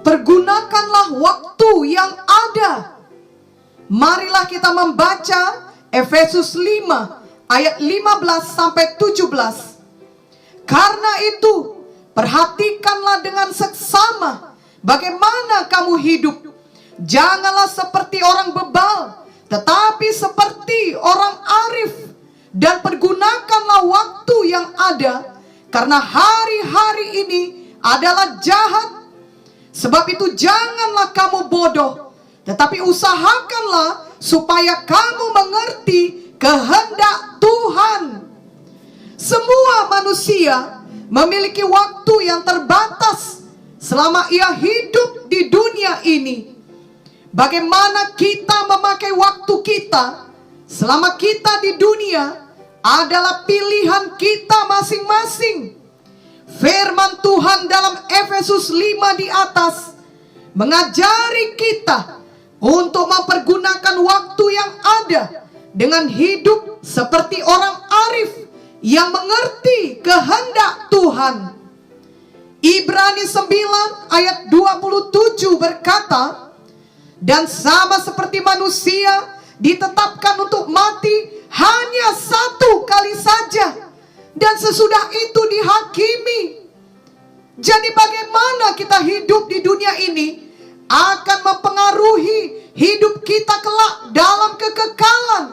Pergunakanlah waktu yang ada. Marilah kita membaca Efesus 5 ayat 15 sampai 17. Karena itu, perhatikanlah dengan seksama bagaimana kamu hidup. Janganlah seperti orang bebal, tetapi seperti orang arif. Dan pergunakanlah waktu yang ada, karena hari-hari ini adalah jahat. Sebab itu janganlah kamu bodoh, tetapi usahakanlah supaya kamu mengerti kehendak Tuhan. Semua manusia memiliki waktu yang terbatas selama ia hidup di dunia ini. Bagaimana kita memakai waktu kita selama kita di dunia adalah pilihan kita masing-masing. Firman Tuhan dalam Efesus 5 di atas mengajari kita untuk mempergunakan waktu yang ada dengan hidup seperti orang arif yang mengerti kehendak Tuhan. Ibrani 9 ayat 27 berkata, dan sama seperti manusia ditetapkan untuk mati hanya satu kali saja, dan sesudah itu dihakimi. Jadi bagaimana kita hidup di dunia ini akan mempengaruhi hidup kita kelak dalam kekekalan.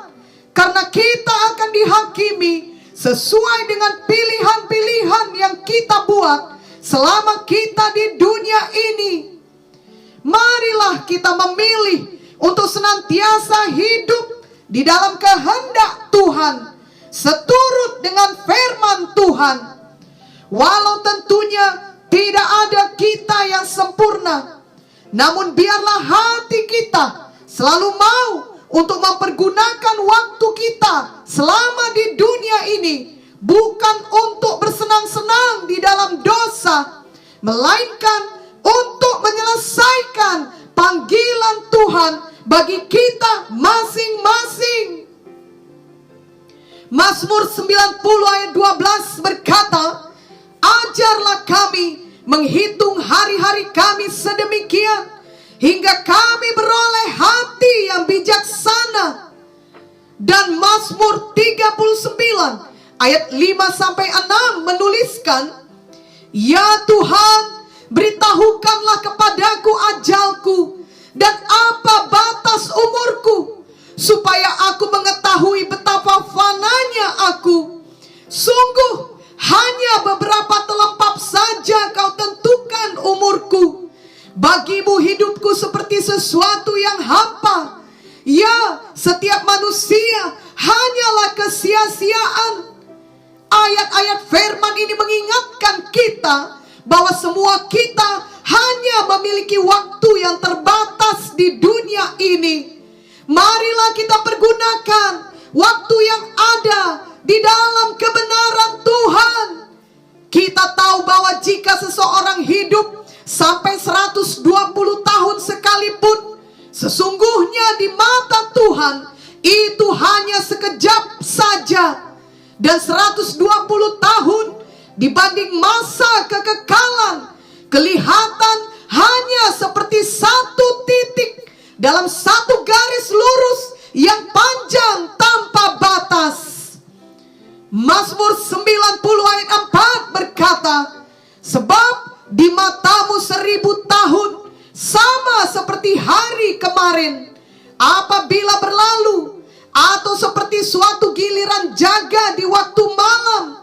Karena kita akan dihakimi sesuai dengan pilihan-pilihan yang kita buat selama kita di dunia ini. Marilah kita memilih untuk senantiasa hidup di dalam kehendak Tuhan, seturut dengan firman Tuhan. Walau tentunya tidak ada kita yang sempurna, namun biarlah hati kita selalu mau untuk mempergunakan waktu kita selama di dunia ini, bukan untuk bersenang-senang di dalam dosa, melainkan untuk menyelesaikan panggilan Tuhan bagi kita masing-masing. Mazmur 90 ayat 12 berkata, ajarlah kami menghitung hari-hari kami sedemikian, hingga kami beroleh hati yang bijaksana. Dan Mazmur 39 ayat 5 sampai 6 menuliskan, ya Tuhan, beritahukanlah kepadaku ajalku dan apa batas umurku, supaya aku mengetahui betapa fananya aku. Sungguh hanya beberapa telempap saja kau tentukan umurku. Bagimu hidupku seperti sesuatu yang hampa. Ya, setiap manusia hanyalah kesia-siaan. Ayat-ayat firman ini mengingatkan kita bahwa semua kita hanya memiliki waktu yang terbatas di dunia ini. Marilah kita pergunakan waktu yang ada di dalam kebenaran Tuhan. Kita tahu bahwa jika seseorang hidup sampai 120 tahun sekalipun, sesungguhnya di mata Tuhan itu hanya sekejap saja. Dan 120 tahun dibanding masa kekekalan kelihatan hanya seperti satu titik dalam satu garis lurus yang panjang tanpa batas. Mazmur 90 ayat 4 berkata, sebab di matamu 1000 tahun sama seperti hari kemarin apabila berlalu, atau seperti suatu giliran jaga di waktu malam.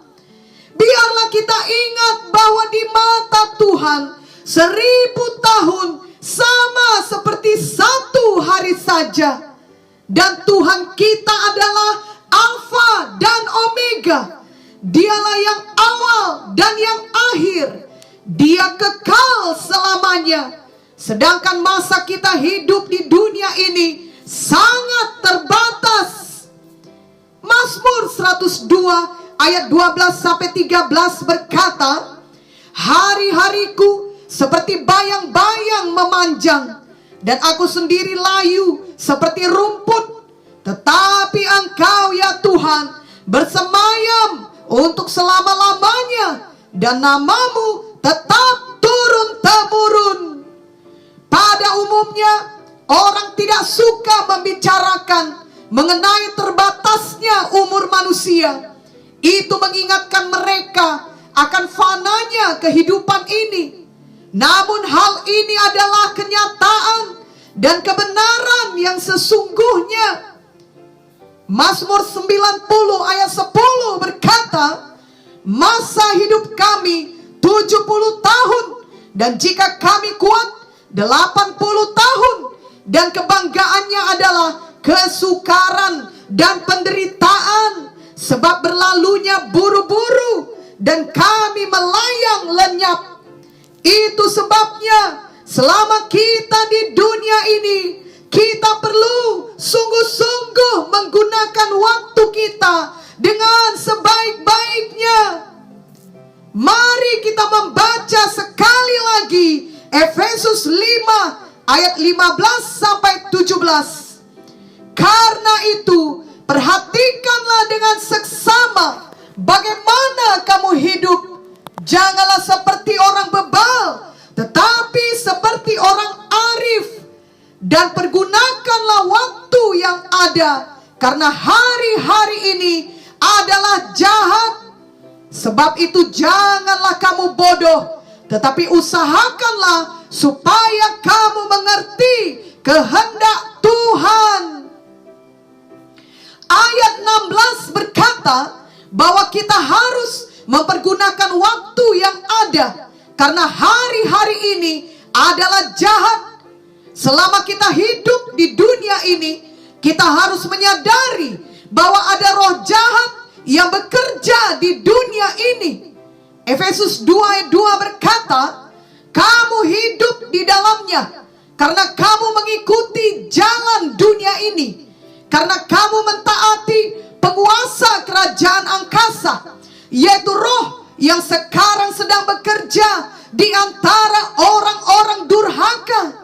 Biarlah kita ingat bahwa di mata Tuhan 1000 tahun sama seperti satu hari saja. Dan Tuhan kita adalah Alfa dan Omega. Dialah yang awal dan yang akhir. Dia kekal selamanya. Sedangkan masa kita hidup di dunia ini sangat terbatas. Mazmur 102 ayat 12 sampai 13 berkata, hari-hariku seperti bayang-bayang memanjang, dan aku sendiri layu seperti rumput. Tetapi Engkau ya Tuhan bersemayam untuk selama-lamanya, dan namamu tetap turun-temurun. Pada umumnya orang tidak suka membicarakan mengenai terbatasnya umur manusia. Itu mengingatkan mereka akan fananya kehidupan ini. Namun hal ini adalah kenyataan dan kebenaran yang sesungguhnya. Mazmur 90 ayat 10 berkata, masa hidup kami 70 tahun, dan jika kami kuat 80 tahun, dan kebanggaannya adalah kesukaran dan penderitaan, sebab berlalunya buru-buru dan kami melayang lenyap. Itu sebabnya selama kita di dunia ini, kita perlu sungguh-sungguh menggunakan waktu kita dengan sebaik-baiknya. Mari kita membaca sekali lagi Efesus 5 ayat 15 sampai 17. Karena itu, perhatikanlah dengan seksama bagaimana kamu hidup. Janganlah seperti orang bebal, tetapi seperti orang arif. Dan pergunakanlah waktu yang ada, karena hari-hari ini adalah jahat. Sebab itu janganlah kamu bodoh, tetapi usahakanlah supaya kamu mengerti kehendak Tuhan. Ayat 16 berkata bahwa kita harus mempergunakan waktu yang ada, karena hari-hari ini adalah jahat. Selama kita hidup di dunia ini, kita harus menyadari bahwa ada roh jahat yang bekerja di dunia ini. Efesus 2 ayat 2 berkata, kamu hidup di dalamnya karena kamu mengikuti jalan dunia ini, karena kamu mentaati penguasa kerajaan angkasa, yaitu roh yang sekarang sedang bekerja di antara orang-orang durhaka.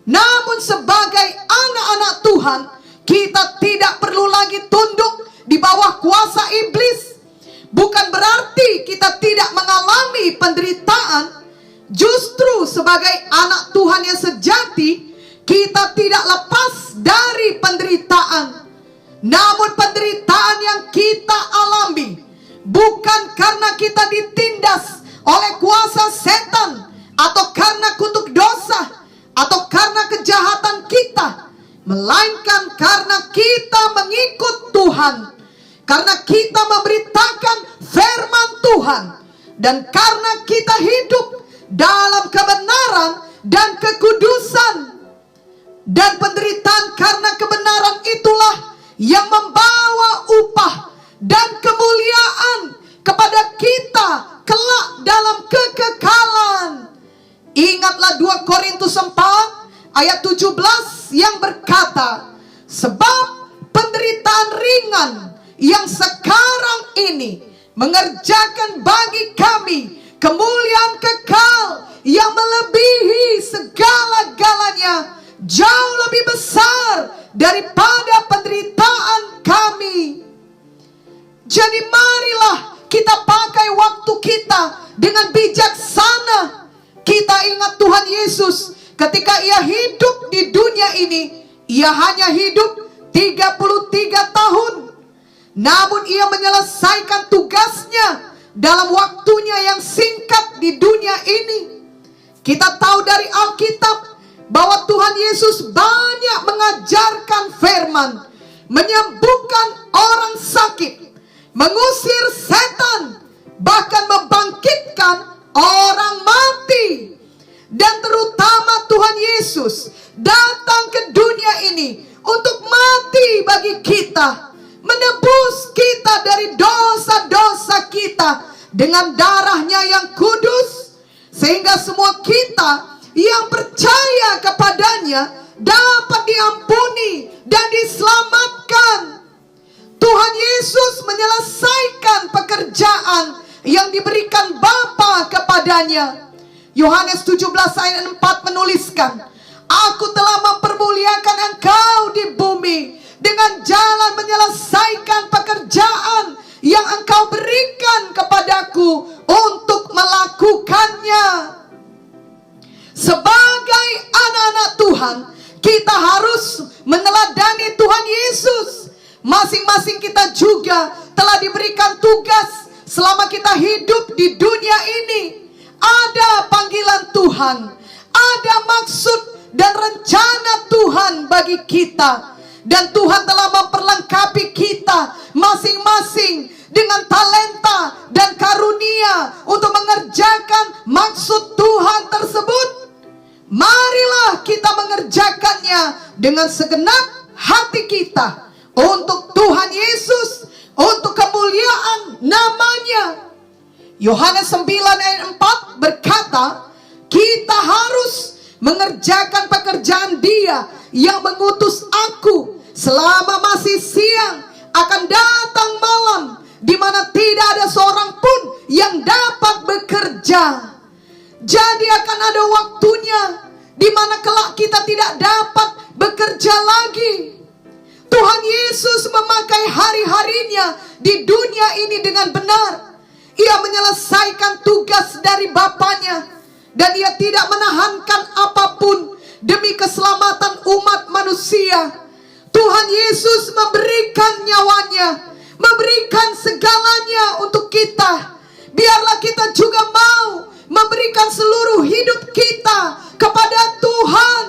Namun sebagai anak-anak Tuhan, kita tidak perlu lagi tunduk di bawah kuasa iblis. Bukan berarti kita tidak mengalami penderitaan. Justru sebagai anak Tuhan yang sejati, kita tidak lepas dari penderitaan. Namun penderitaan yang kita alami bukan karena kita ditindas oleh kuasa setan, atau karena kutuk dosa, atau karena kejahatan kita, melainkan karena kita mengikut Tuhan, karena kita memberitakan firman Tuhan, dan karena kita hidup dalam kebenaran dan kekudusan. Dan penderitaan karena kebenaran itulah yang membawa upah dan kemuliaan kepada kita kelak dalam kekekalan. Ingatlah 2 Korintus 4 ayat 17 yang berkata, sebab penderitaan ringan yang sekarang ini mengerjakan bagi kami kemuliaan kekal yang melebihi segala-galanya, jauh lebih besar daripada penderitaan kami. Jadi marilah kita pakai waktu kita dengan bijaksana. Kita ingat Tuhan Yesus ketika ia hidup di dunia ini, ia hanya hidup 33 tahun. Namun ia menyelesaikan tugasnya dalam waktunya yang singkat di dunia ini. Kita tahu dari Alkitab bahwa Tuhan Yesus banyak mengajarkan firman, menyembuhkan orang sakit, mengusir setan, bahkan membangkitkan orang mati. Dan terutama Tuhan Yesus datang ke dunia ini untuk mati bagi kita, menebus kita dari dosa-dosa kita dengan darahnya yang kudus, sehingga semua kita yang percaya kepadanya dapat diampuni dan diselamatkan. Tuhan Yesus menyelesaikan pekerjaan yang diberikan Bapa kepadanya. Yohanes 17 ayat 4 menuliskan, aku telah mempermuliakan engkau di bumi dengan jalan menyelesaikan pekerjaan yang engkau berikan kepadaku untuk melakukannya. Sebagai Masing-masing kita juga telah diberikan tugas selama kita hidup di dunia ini. Ada panggilan Tuhan, ada maksud dan rencana Tuhan bagi kita. Dan Tuhan telah memperlengkapi kita masing-masing dengan talenta dan karunia untuk mengerjakan maksud Tuhan tersebut. Marilah kita mengerjakannya dengan segenap hati kita untuk Tuhan Yesus, untuk kemuliaan namanya. Yohanes 9 ayat 4 berkata, kita harus mengerjakan pekerjaan Dia yang mengutus aku selama masih siang. Akan datang malam di mana tidak ada seorang pun yang dapat bekerja. Jadi akan ada waktunya di mana kelak kita tidak dapat bekerja lagi. Tuhan Yesus memakai hari-harinya di dunia ini dengan benar. Ia menyelesaikan tugas dari Bapanya, dan Ia tidak menahankan apapun demi keselamatan umat manusia. Tuhan Yesus memberikan nyawanya, memberikan segalanya untuk kita. Biarlah kita juga mau memberikan seluruh hidup kita kepada Tuhan.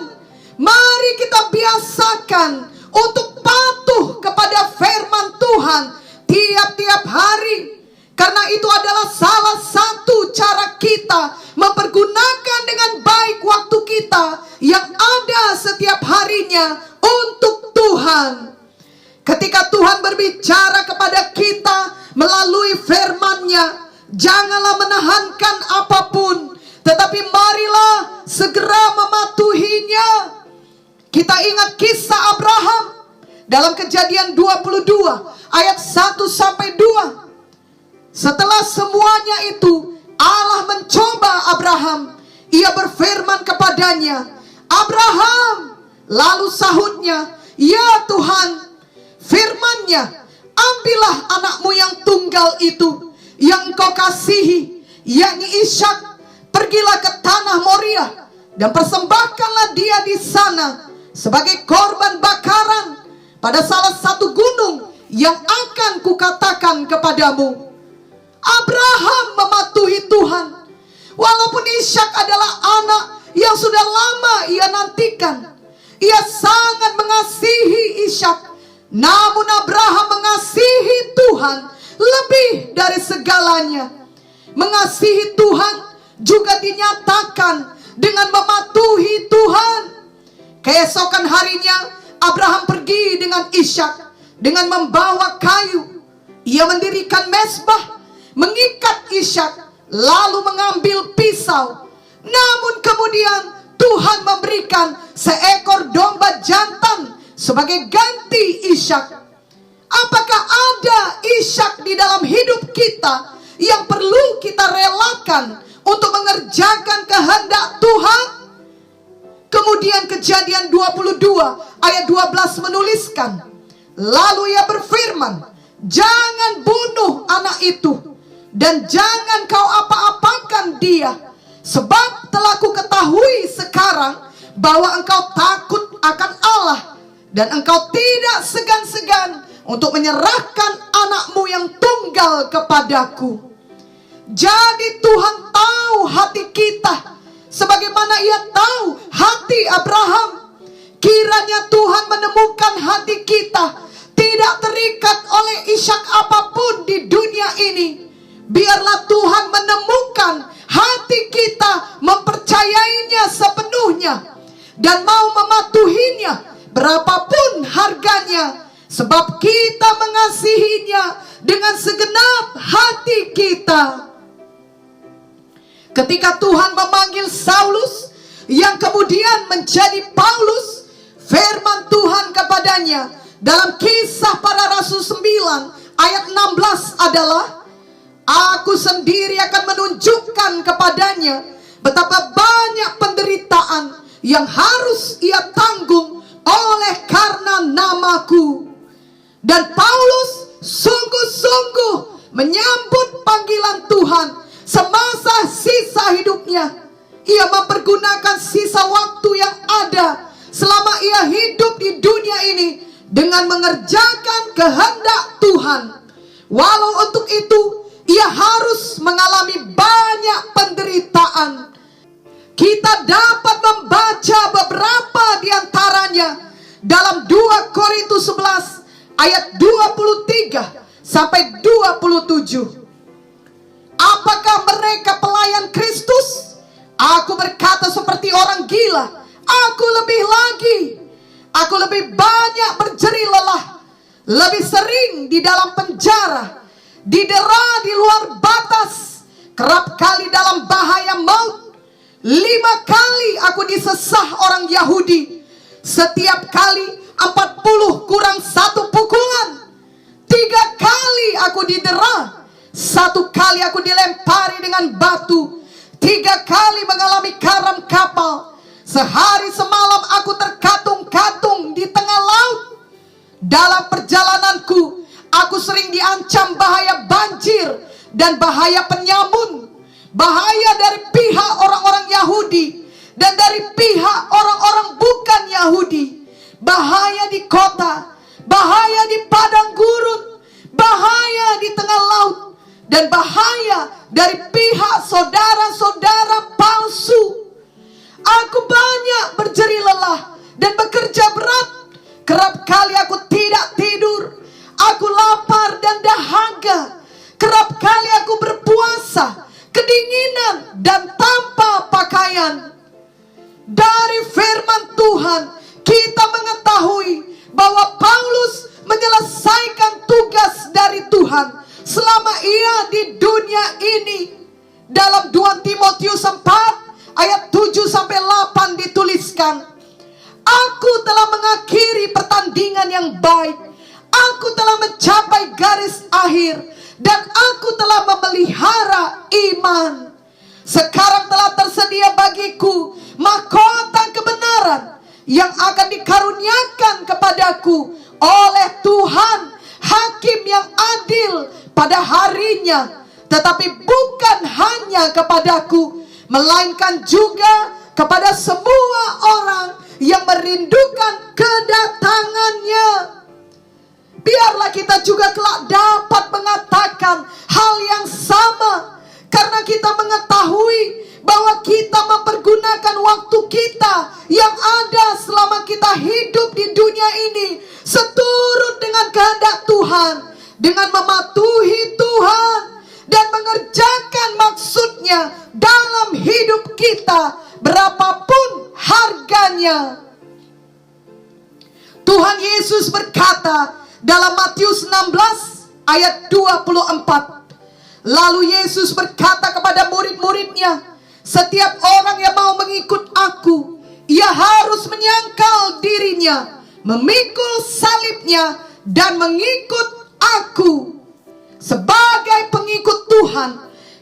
Mari kita biasakan untuk patuh kepada firman Tuhan tiap-tiap hari. Karena itu adalah salah satu cara kita mempergunakan dengan baik waktu kita yang ada setiap harinya untuk Tuhan. Ketika Tuhan berbicara kepada kita melalui firman-Nya, janganlah menahankan apapun, tetapi marilah segera mematuhinya. Kita ingat kisah Abraham dalam Kejadian 22 ayat 1 sampai 2. Setelah semuanya itu, Allah mencoba Abraham. Ia berfirman kepadanya, Abraham. Lalu sahutnya, ya Tuhan. Firman-Nya, ambillah anakmu yang tunggal itu, yang engkau kasihi, yakni Ishak. Pergilah ke tanah Moriah dan persembahkanlah dia di sana sebagai korban bakaran pada salah satu gunung yang akan kukatakan kepadamu. Abraham mematuhi Tuhan. Walaupun Ishak adalah anak yang sudah lama ia nantikan, ia sangat mengasihi Ishak. Namun Abraham mengasihi Tuhan lebih dari segalanya. Mengasihi Tuhan juga dinyatakan dengan mematuhi Tuhan. Keesokan harinya Abraham pergi dengan Ishak dengan membawa kayu. Ia mendirikan mezbah, mengikat Ishak, lalu mengambil pisau. Namun kemudian Tuhan memberikan seekor domba jantan sebagai ganti Ishak. Apakah ada Ishak di dalam hidup kita yang perlu kita relakan untuk mengerjakan kehendak Tuhan? Kemudian Kejadian 22 ayat 12 menuliskan, lalu ia berfirman, jangan bunuh anak itu, dan jangan kau apa-apakan dia, sebab telah ku ketahui sekarang bahwa engkau takut akan Allah, dan engkau tidak segan-segan untuk menyerahkan anakmu yang tunggal kepadaku. Jadi Tuhan tahu hati kita, sebagaimana Ia tahu hati Abraham. Kiranya Tuhan menemukan hati kita tidak terikat oleh Ishak apapun di dunia ini. Biarlah Tuhan menemukan hati kita, mempercayainya sepenuhnya, dan mau mematuhinya berapapun harganya, sebab kita mengasihinya dengan segenap hati kita. Ketika Tuhan memanggil Saulus yang kemudian menjadi Paulus, firman Tuhan kepadanya dalam Kisah Para Rasul 9 ayat 16 adalah, aku sendiri akan menunjukkan kepadanya betapa banyak penderitaan yang harus ia tanggung oleh karena namaku. Dan Paulus sungguh-sungguh menyambut panggilan Tuhan semasa sisa hidupnya. Ia mempergunakan sisa waktu yang ada selama ia hidup di dunia ini dengan mengerjakan kehendak Tuhan. Walau untuk itu ia harus mengalami banyak penderitaan. Kita dapat membaca beberapa di antaranya dalam 2 Korintus 11 ayat 23 sampai 27. Apakah mereka pelayan Kristus? Aku berkata seperti orang gila. Aku lebih lagi. Aku lebih banyak berjerih lelah. Lebih sering di dalam penjara. Didera di luar batas. Kerap kali dalam bahaya maut. 5 kali aku disesah orang Yahudi. Setiap kali 40 kurang 1 pukulan. 3 kali aku didera. 1 kali aku dilempari dengan batu. 3 kali mengalami karam kapal. Sehari semalam aku terkatung-katung di tengah laut. Dalam perjalananku, aku sering diancam bahaya banjir dan bahaya penyamun. Bahaya dari pihak orang-orang Yahudi dan dari pihak orang-orang bukan Yahudi. Bahaya di kota, bahaya di padang gurun, bahaya di tengah laut, dan bahaya dari pihak saudara-saudara palsu. Aku banyak berjerih lelah dan bekerja berat. Kerap kali aku tidak tidur. Aku lapar dan dahaga. Kerap kali aku berpuasa, kedinginan dan tanpa pakaian. Dari firman Tuhan kita mengetahui bahwa Paulus menyelesaikan tugas dari Tuhan selama ia di dunia ini. Dalam 2 Timotius 4 ayat 7 sampai 8 dituliskan, aku telah mengakhiri pertandingan yang baik. Aku telah mencapai garis akhir dan aku telah memelihara iman. Sekarang telah tersedia bagiku mahkota kebenaran yang akan dikaruniakan kepadaku oleh Tuhan, hakim yang adil pada harinya. Tetapi bukan hanya kepadaku, melainkan juga kepada semua orang yang merindukan kedatangannya. Biarlah kita juga kelak dapat mengatakan hal yang sama, karena kita mengetahui bahwa kita mempergunakan waktu kita yang ada selama kita hidup di dunia ini seturut dengan kehendak Tuhan, dengan mematuhi Tuhan dan mengerjakan maksudnya dalam hidup kita, berapapun harganya. Tuhan Yesus berkata dalam Matius 16 ayat 24, lalu Yesus berkata kepada murid-muridnya, setiap orang yang mau mengikut aku, ia harus menyangkal dirinya, memikul salibnya, dan mengikut aku. Sebagai pengikut Tuhan,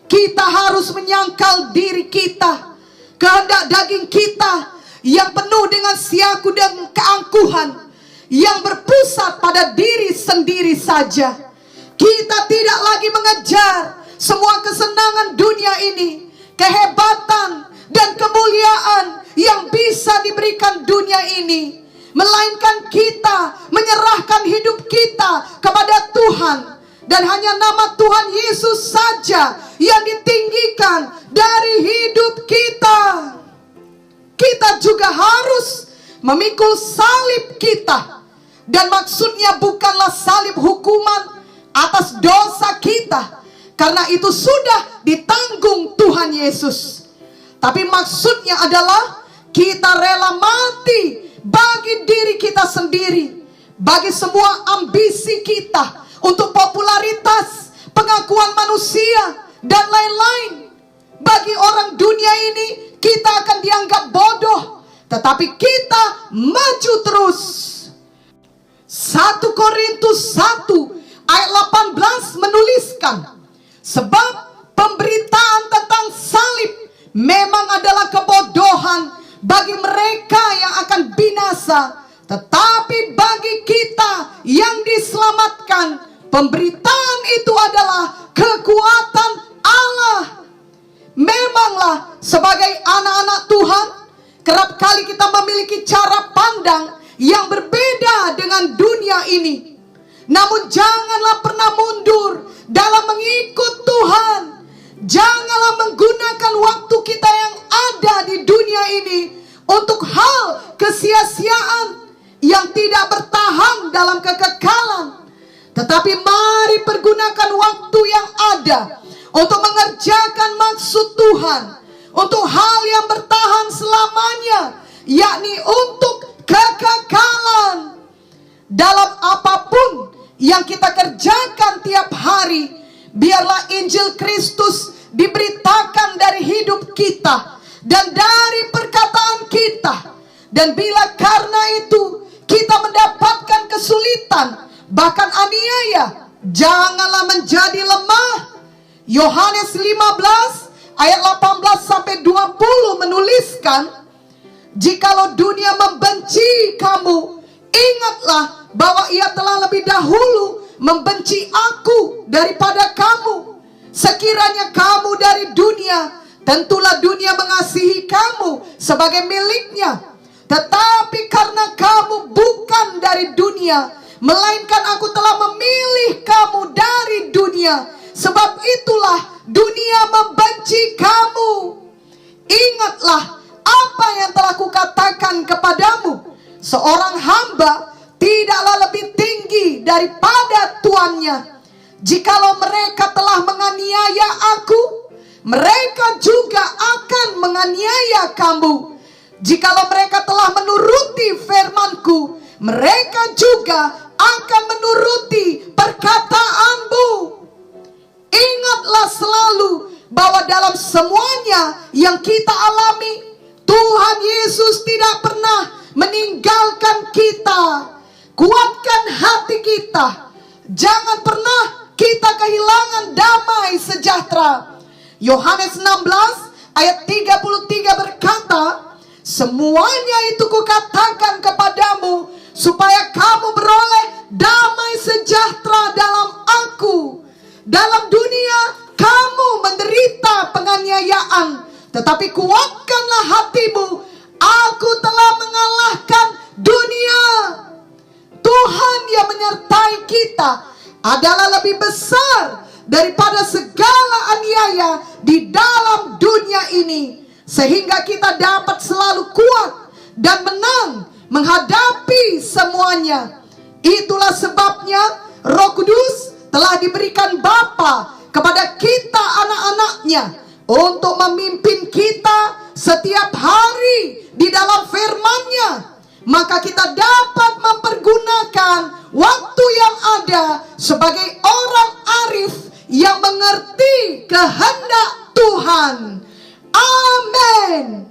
kita harus menyangkal diri kita, kehendak daging kita yang penuh dengan siaku dan keangkuhan, yang berpusat pada diri sendiri saja. Kita tidak lagi mengejar semua kesenangan dunia ini, kehebatan dan kemuliaan yang bisa diberikan dunia ini, melainkan kita menyerahkan hidup kita kepada Tuhan. Dan hanya nama Tuhan Yesus saja yang ditinggikan dari hidup kita. Kita juga harus memikul salib kita. Dan maksudnya bukanlah salib hukuman atas dosa kita, karena itu sudah ditanggung Tuhan Yesus. Tapi maksudnya adalah kita rela mati bagi diri kita sendiri, bagi semua ambisi kita, untuk popularitas, pengakuan manusia, dan lain-lain. Bagi orang dunia ini kita akan dianggap bodoh, tetapi kita maju terus. 1 Korintus 1 ayat 18 menuliskan, sebab pemberitaan tentang salib memang adalah kebodohan bagi mereka yang akan binasa, tetapi bagi kita yang diselamatkan, pemberitaan itu adalah kekuatan Allah. Memanglah sebagai anak-anak Tuhan, kerap kali kita memiliki cara pandang yang berbeda dengan dunia ini. Namun janganlah pernah mundur dalam mengikut Tuhan. Janganlah menggunakan waktu kita yang ada di dunia ini untuk hal kesia-siaan yang tidak bertahan dalam kekekalan. Tetapi mari pergunakan waktu yang ada untuk mengerjakan maksud Tuhan, untuk hal yang bertahan selamanya, yakni untuk kekekalan. Dalam apapun yang kita kerjakan tiap hari, biarlah Injil Kristus diberitakan dari hidup kita dan dari perkataan kita. Dan bila karena itu kita mendapatkan kesulitan, bahkan aniaya, janganlah menjadi lemah. Yohanes 15 ayat 18 sampai 20 menuliskan, jikalau dunia membenci kamu, ingatlah bahwa ia telah lebih dahulu membenci aku daripada kamu. Sekiranya kamu dari dunia, tentulah dunia mengasihi kamu sebagai miliknya. Tetapi karena kamu bukan dari dunia, melainkan aku telah memilih kamu dari dunia, sebab itulah dunia membenci kamu. Ingatlah apa yang telah kukatakan kepadamu, seorang hamba tidaklah lebih tinggi daripada tuannya. Jikalau mereka telah menganiaya aku, mereka juga akan menganiaya kamu. Jikalau mereka telah menuruti firman-Ku, mereka juga akan menuruti perkataanmu. Ingatlah selalu bahwa dalam semuanya yang kita alami, Tuhan Yesus tidak pernah meninggalkan kita. Kuatkan hati kita. Jangan pernah kita kehilangan damai sejahtera. Yohanes 16 ayat 33 berkata, semuanya itu kukatakan kepadamu, supaya kamu beroleh damai sejahtera dalam aku. Dalam dunia kamu menderita penganiayaan, tetapi kuatkanlah hatimu, aku telah mengalahkan dunia. Tuhan yang menyertai kita adalah lebih besar daripada segala aniaya di dalam dunia ini, sehingga kita dapat selalu kuat dan menang menghadapi semuanya. Itulah sebabnya Roh Kudus telah diberikan Bapa kepada kita anak-anaknya untuk memimpin kita setiap hari di dalam firman-Nya. Maka kita dapat mempergunakan waktu yang ada sebagai orang arif yang mengerti kehendak Tuhan. Amin.